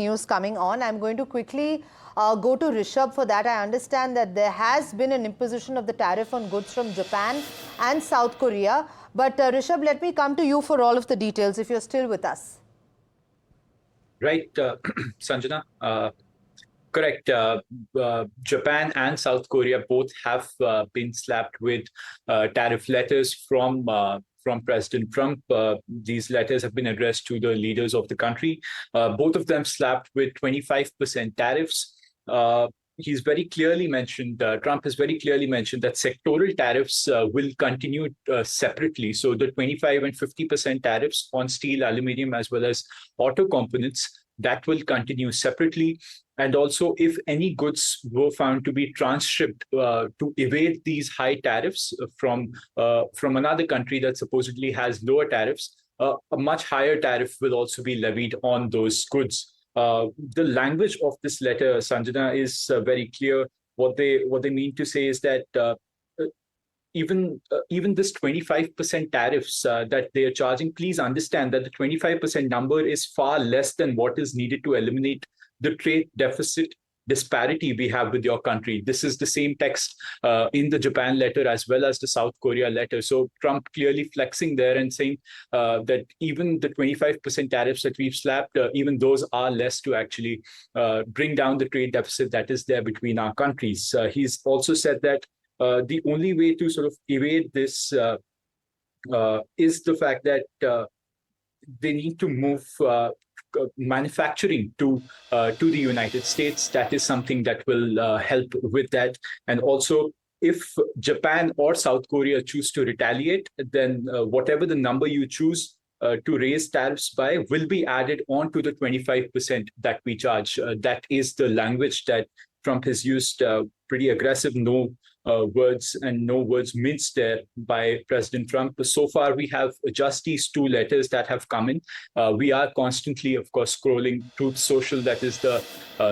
News coming on. I'm going to quickly go to Rishabh for that. I understand that there has been an imposition of the tariff on goods from Japan and South Korea. But Rishabh, let me come to you for all of the details if you're still with us. Right, Sanjana. Correct. Japan and South Korea both have been slapped with tariff letters from President Trump. These letters have been addressed to the leaders of the country. Both of them slapped with 25% tariffs. He's very clearly mentioned, Trump has very clearly mentioned that sectoral tariffs will continue separately. So the 25 and 50% tariffs on steel, aluminium, as well as auto components, that will continue separately. And also, if any goods were found to be transshipped to evade these high tariffs from another country that supposedly has lower tariffs, a much higher tariff will also be levied on those goods. The language of this letter, Sanjana, is very clear. What they mean to say is that even this 25% tariffs that they are charging, please understand that the 25% number is far less than what is needed to eliminate the trade deficit disparity we have with your country. This is the same text in the Japan letter as well as the South Korea letter. So Trump clearly flexing there and saying that even the 25% tariffs that we've slapped, even those are less to actually bring down the trade deficit that is there between our countries. He's also said that the only way to sort of evade this is the fact that they need to move manufacturing to the United States. That is something that will help with that. And also, if Japan or South Korea choose to retaliate, then whatever the number you choose to raise tariffs by will be added on to the 25% that we charge. That is the language that Trump has used. Pretty aggressive, no words minced there by President Trump. So far, we have just these two letters that have come in. We are constantly, of course, scrolling Truth Social, that is the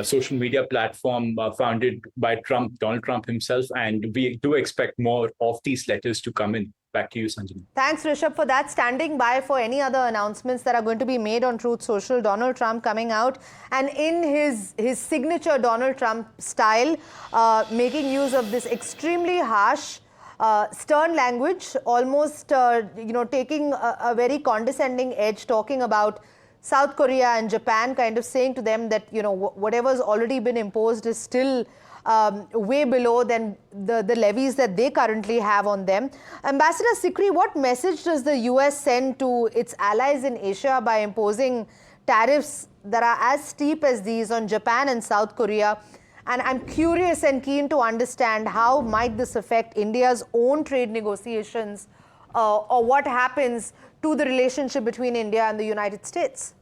social media platform founded by Donald Trump himself, and we do expect more of these letters to come in. Back to you, Sanjana. Thanks, Rishabh, for that. Standing by for any other announcements that are going to be made on Truth Social. Donald Trump coming out and in his signature Donald Trump style, making use of this extremely harsh, stern language, almost taking a very condescending edge, talking about South Korea and Japan, kind of saying to them that whatever's already been imposed is still way below than the levies that they currently have on them. Ambassador Sikri, what message does the US send to its allies in Asia by imposing tariffs that are as steep as these on Japan and South Korea? And I'm curious and keen to understand how might this affect India's own trade negotiations or what happens to the relationship between India and the United States?